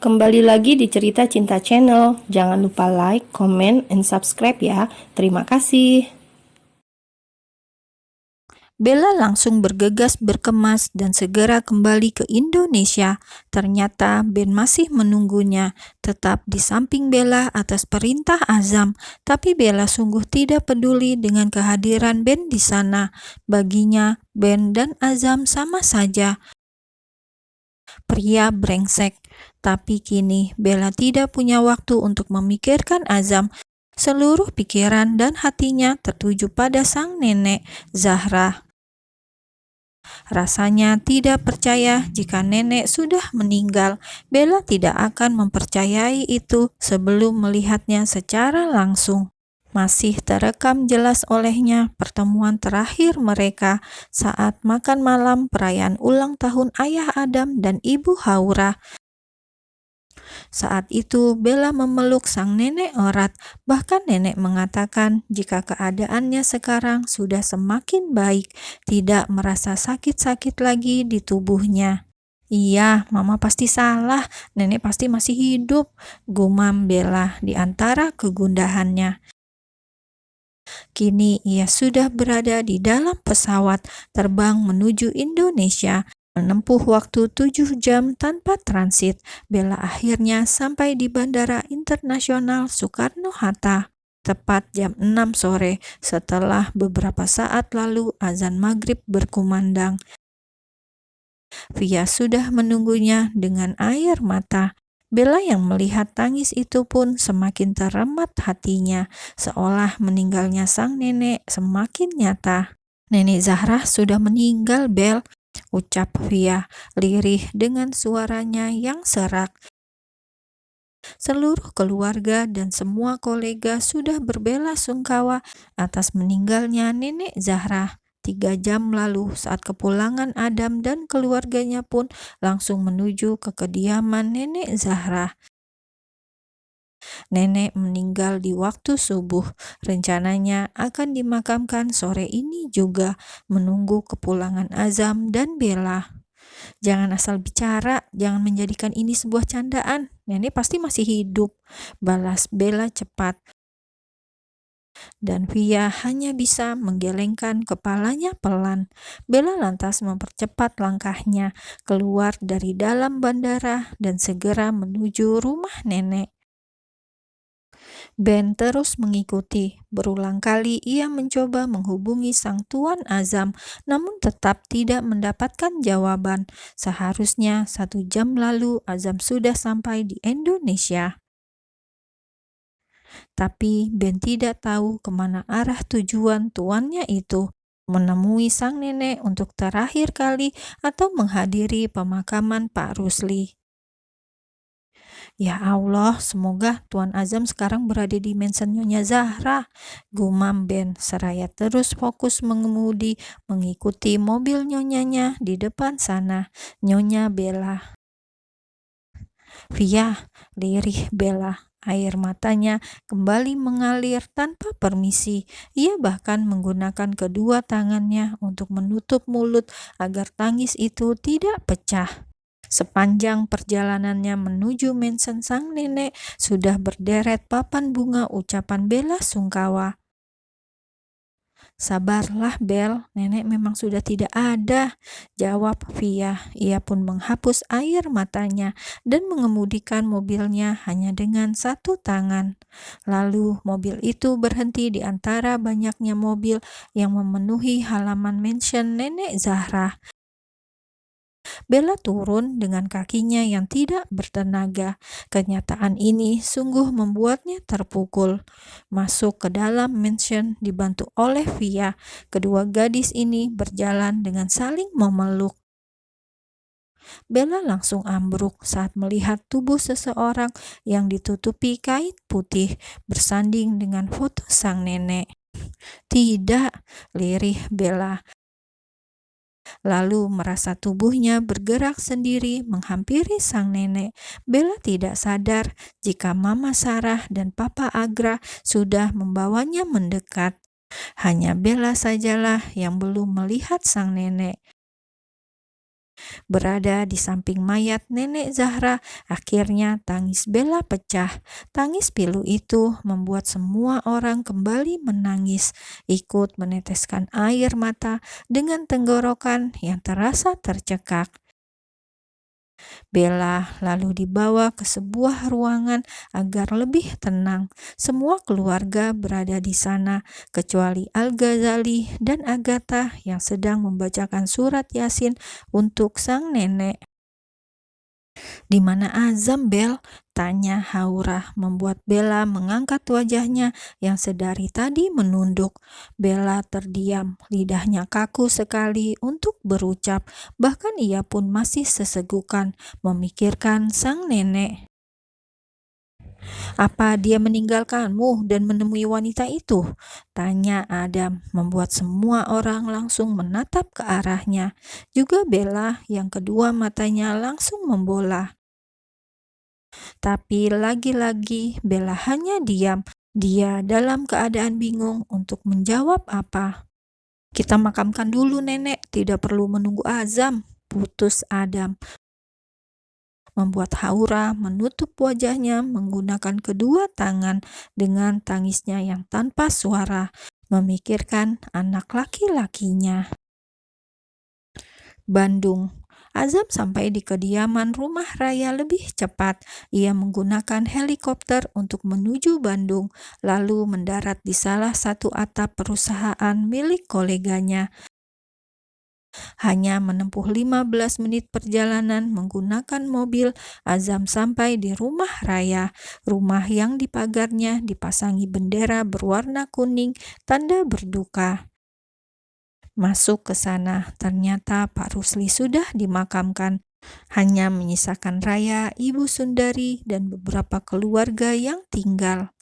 Kembali lagi di Cerita Cinta Channel. Jangan lupa like, comment, and subscribe ya. Terima kasih. Bella langsung bergegas berkemas dan segera kembali ke Indonesia. Ternyata Ben masih menunggunya, tetap di samping Bella atas perintah Azam. Tapi Bella sungguh tidak peduli dengan kehadiran Ben di sana. Baginya, Ben dan Azam sama saja. Pria brengsek. Tapi kini Bella tidak punya waktu untuk memikirkan Azam. Seluruh pikiran dan hatinya tertuju pada sang nenek, Zahra. Rasanya tidak percaya jika nenek sudah meninggal. Bella tidak akan mempercayai itu sebelum melihatnya secara langsung. Masih terekam jelas olehnya pertemuan terakhir mereka saat makan malam perayaan ulang tahun ayah Adam dan ibu Haura. Saat itu Bella memeluk sang nenek erat, bahkan nenek mengatakan jika keadaannya sekarang sudah semakin baik, tidak merasa sakit-sakit lagi di tubuhnya. Iya, Mama pasti salah, nenek pasti masih hidup, gumam Bella di antara kegundahannya. Kini ia sudah berada di dalam pesawat terbang menuju Indonesia. Menempuh waktu 7 jam tanpa transit, Bella akhirnya sampai di Bandara Internasional Soekarno-Hatta tepat jam 6 sore setelah beberapa saat lalu azan maghrib berkumandang. Via sudah menunggunya dengan air mata. Bella yang melihat tangis itu pun semakin teremat hatinya, seolah meninggalnya sang nenek semakin nyata. Nenek Zahra sudah meninggal, Bel, ucap Via, lirih dengan suaranya yang serak. Seluruh keluarga dan semua kolega sudah berbelasungkawa atas meninggalnya nenek Zahra. 3 jam lalu saat kepulangan Adam dan keluarganya pun langsung menuju ke kediaman nenek Zahra. Nenek meninggal di waktu subuh. Rencananya akan dimakamkan sore ini juga, menunggu kepulangan Azam dan Bella. Jangan asal bicara, jangan menjadikan ini sebuah candaan. Nenek pasti masih hidup, balas Bella cepat. Dan Via hanya bisa menggelengkan kepalanya pelan. Bella lantas mempercepat langkahnya keluar dari dalam bandara dan segera menuju rumah nenek. Ben terus mengikuti. Berulang kali ia mencoba menghubungi sang tuan Azam, namun tetap tidak mendapatkan jawaban. Seharusnya 1 jam lalu Azam sudah sampai di Indonesia. Tapi Ben tidak tahu kemana arah tujuan tuannya itu. Menemui sang nenek untuk terakhir kali atau menghadiri pemakaman Pak Rusli. Ya Allah, semoga Tuan Azam sekarang berada di mansion Nyonya Zahra, gumam Ben seraya terus fokus mengemudi mengikuti mobil nyonyanya di depan sana, Nyonya Bella. Via, lirih Bella. Air matanya kembali mengalir tanpa permisi. Ia bahkan menggunakan kedua tangannya untuk menutup mulut agar tangis itu tidak pecah. Sepanjang perjalanannya menuju mansion sang nenek, sudah berderet papan bunga ucapan bela sungkawa. Sabarlah Bel, nenek memang sudah tidak ada, jawab Via. Ia pun menghapus air matanya dan mengemudikan mobilnya hanya dengan satu tangan. Lalu mobil itu berhenti di antara banyaknya mobil yang memenuhi halaman mansion nenek Zahra. Bella turun dengan kakinya yang tidak bertenaga. Kenyataan ini sungguh membuatnya terpukul. Masuk ke dalam mansion dibantu oleh Via. Kedua gadis ini berjalan dengan saling memeluk. Bella langsung ambruk saat melihat tubuh seseorang yang ditutupi kain putih bersanding dengan foto sang nenek. Tidak, lirih Bella. Lalu merasa tubuhnya bergerak sendiri menghampiri sang nenek. Bella tidak sadar jika Mama Sarah dan Papa Agra sudah membawanya mendekat. Hanya Bella sajalah yang belum melihat sang nenek. Berada di samping mayat Nenek Zahra, akhirnya tangis Bella pecah. Tangis pilu itu membuat semua orang kembali menangis, ikut meneteskan air mata dengan tenggorokan yang terasa tercekak. Bella lalu dibawa ke sebuah ruangan agar lebih tenang. Semua keluarga berada di sana, kecuali Al-Ghazali dan Agatha yang sedang membacakan surat Yasin untuk sang nenek. "Di mana Azam, Bel?" tanya Haura, membuat Bella mengangkat wajahnya yang sedari tadi menunduk. Bella terdiam, lidahnya kaku sekali untuk berucap, bahkan ia pun masih sesegukan memikirkan sang nenek. "Apa dia meninggalkanmu dan menemui wanita itu?" tanya Adam, membuat semua orang langsung menatap ke arahnya. Juga Bella yang kedua matanya langsung membola. Tapi lagi-lagi Bella hanya diam. Dia dalam keadaan bingung untuk menjawab apa. "Kita makamkan dulu nenek, tidak perlu menunggu azam," putus Adam, membuat Haura menutup wajahnya menggunakan kedua tangan dengan tangisnya yang tanpa suara, memikirkan anak laki-lakinya. Bandung. Azam sampai di kediaman rumah Raya lebih cepat. Ia menggunakan helikopter untuk menuju Bandung, lalu mendarat di salah satu atap perusahaan milik koleganya. Hanya menempuh 15 menit perjalanan menggunakan mobil, Azam sampai di rumah Raya, rumah yang di pagarnya dipasangi bendera berwarna kuning, tanda berduka. Masuk ke sana, ternyata Pak Rusli sudah dimakamkan. Hanya menyisakan Raya, Ibu Sundari, dan beberapa keluarga yang tinggal.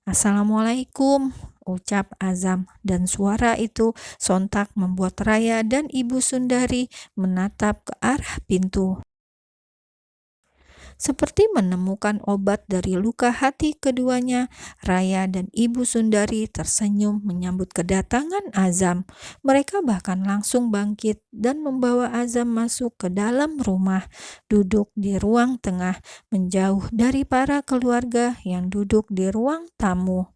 "Assalamualaikum," ucap Azam, dan suara itu sontak membuat Raya dan Ibu Sundari menatap ke arah pintu. Seperti menemukan obat dari luka hati keduanya, Raya dan Ibu Sundari tersenyum menyambut kedatangan Azam. Mereka bahkan langsung bangkit dan membawa Azam masuk ke dalam rumah, duduk di ruang tengah, menjauh dari para keluarga yang duduk di ruang tamu.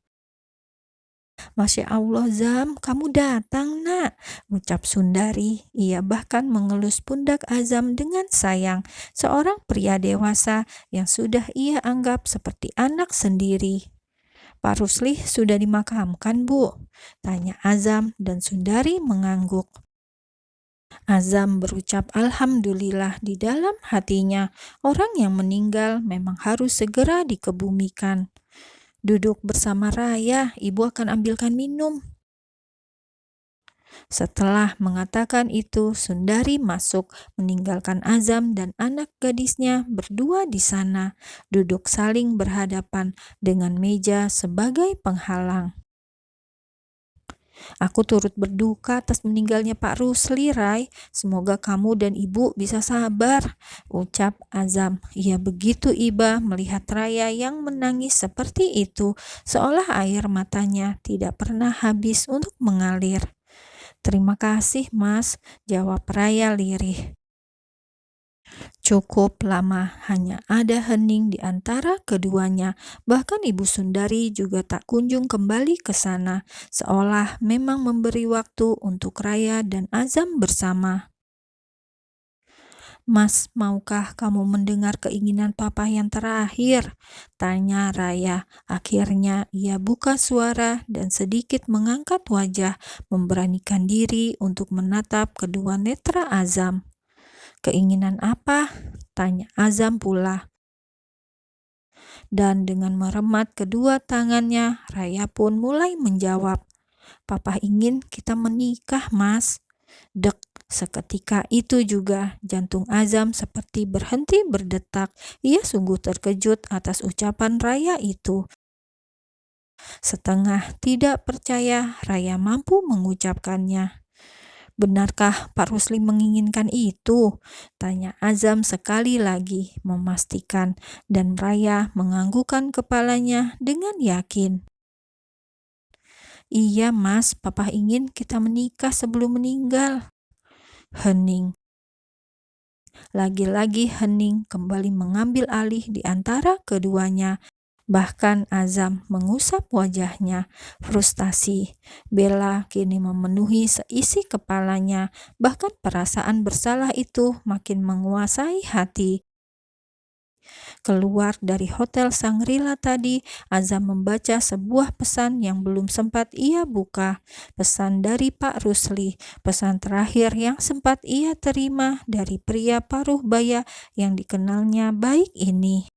"Masya Allah, Zam, kamu datang, nak," ucap Sundari. Ia bahkan mengelus pundak Azam dengan sayang, seorang pria dewasa yang sudah ia anggap seperti anak sendiri. "Pak Rusli sudah dimakamkan, Bu?" tanya Azam, dan Sundari mengangguk. Azam berucap alhamdulillah di dalam hatinya. Orang yang meninggal memang harus segera dikebumikan. "Duduk bersama Raya, Ibu akan ambilkan minum." Setelah mengatakan itu, Sundari masuk, meninggalkan Azam dan anak gadisnya berdua di sana, duduk saling berhadapan dengan meja sebagai penghalang. "Aku turut berduka atas meninggalnya Pak Rusli, Rai. Semoga kamu dan Ibu bisa sabar," ucap Azam. Ia begitu iba melihat Raya yang menangis seperti itu, seolah air matanya tidak pernah habis untuk mengalir. "Terima kasih, Mas," jawab Raya lirih. Cukup lama, hanya ada hening di antara keduanya. Bahkan Ibu Sundari juga tak kunjung kembali ke sana, seolah memang memberi waktu untuk Raya dan Azam bersama. "Mas, maukah kamu mendengar keinginan Papa yang terakhir?" tanya Raya. Akhirnya ia buka suara dan sedikit mengangkat wajah, memberanikan diri untuk menatap kedua netra Azam. "Keinginan apa?" tanya Azam pula. Dan dengan meremat kedua tangannya, Raya pun mulai menjawab, "Papa ingin kita menikah, Mas." Dek, seketika itu juga jantung Azam seperti berhenti berdetak. Ia sungguh terkejut atas ucapan Raya itu. Setengah tidak percaya Raya mampu mengucapkannya. "Benarkah Pak Rusli menginginkan itu?" tanya Azam sekali lagi, memastikan, dan Raya menganggukkan kepalanya dengan yakin. "Iya, Mas, Papa ingin kita menikah sebelum meninggal." Hening. Lagi-lagi hening kembali mengambil alih di antara keduanya. Bahkan Azam mengusap wajahnya. Frustasi Bella kini memenuhi seisi kepalanya. Bahkan perasaan bersalah itu makin menguasai hati. Keluar dari Hotel Shangri-La tadi, Azam membaca sebuah pesan yang belum sempat ia buka. Pesan dari Pak Rusli, pesan terakhir yang sempat ia terima dari pria paruh baya yang dikenalnya baik ini.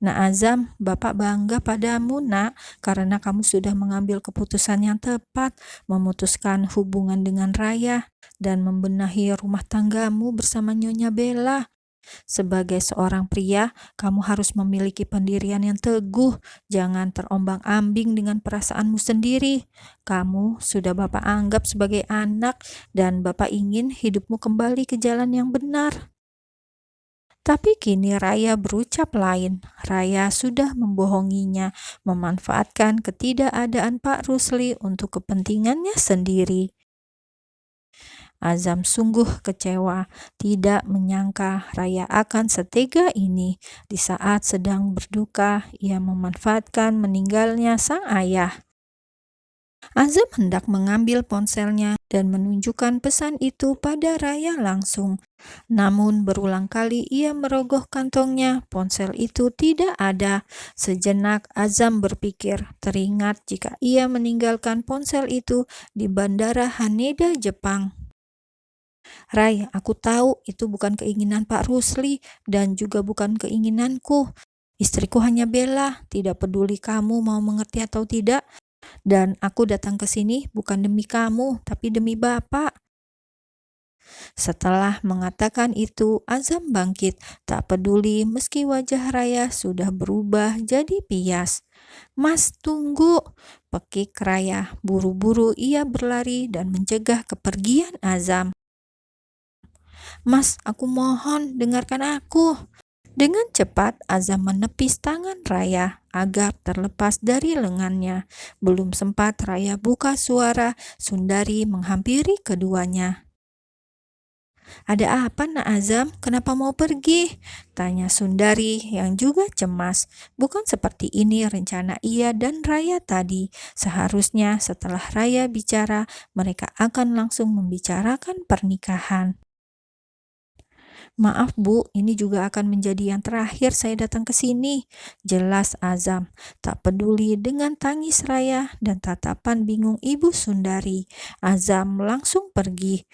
Nak Azam, Bapak bangga padamu, Nak, karena kamu sudah mengambil keputusan yang tepat, memutuskan hubungan dengan Raya, dan membenahi rumah tanggamu bersama Nyonya Bella. Sebagai seorang pria, kamu harus memiliki pendirian yang teguh. Jangan terombang-ambing dengan perasaanmu sendiri. Kamu sudah Bapak anggap sebagai anak, dan Bapak ingin hidupmu kembali ke jalan yang benar. Tapi kini Raya berucap lain. Raya sudah membohonginya, memanfaatkan ketidakadaan Pak Rusli untuk kepentingannya sendiri. Azam sungguh kecewa, tidak menyangka Raya akan setega ini. Di saat sedang berduka, ia memanfaatkan meninggalnya sang ayah. Azam hendak mengambil ponselnya dan menunjukkan pesan itu pada Raya langsung. Namun berulang kali ia merogoh kantongnya, ponsel itu tidak ada. Sejenak Azam berpikir, teringat jika ia meninggalkan ponsel itu di Bandara Haneda, Jepang. Rai, aku tahu itu bukan keinginan Pak Rusli dan juga bukan keinginanku. Istriku hanya Bella, tidak peduli kamu mau mengerti atau tidak. Dan aku datang ke sini bukan demi kamu, tapi demi Bapak. Setelah mengatakan itu, Azam bangkit, tak peduli meski wajah Raya sudah berubah jadi pias. Mas, tunggu! Pekik Raya. Buru-buru ia berlari dan mencegah kepergian Azam. Mas, aku mohon, dengarkan aku. Dengan cepat, Azam menepis tangan Raya agar terlepas dari lengannya. Belum sempat Raya buka suara, Sundari menghampiri keduanya. Ada apa, Nak Azam? Kenapa mau pergi? Tanya Sundari yang juga cemas. Bukan seperti ini rencana ia dan Raya tadi. Seharusnya setelah Raya bicara, mereka akan langsung membicarakan pernikahan. Maaf Bu, ini juga akan menjadi yang terakhir saya datang ke sini. Jelas Azam, tak peduli dengan tangis Raya dan tatapan bingung Ibu Sundari. Azam langsung pergi.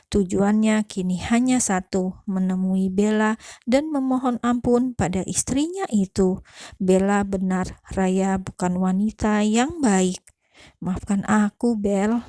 Tujuannya kini hanya satu, menemui Bella dan memohon ampun pada istrinya itu. Bella benar, Raya bukan wanita yang baik. Maafkan aku, Bel.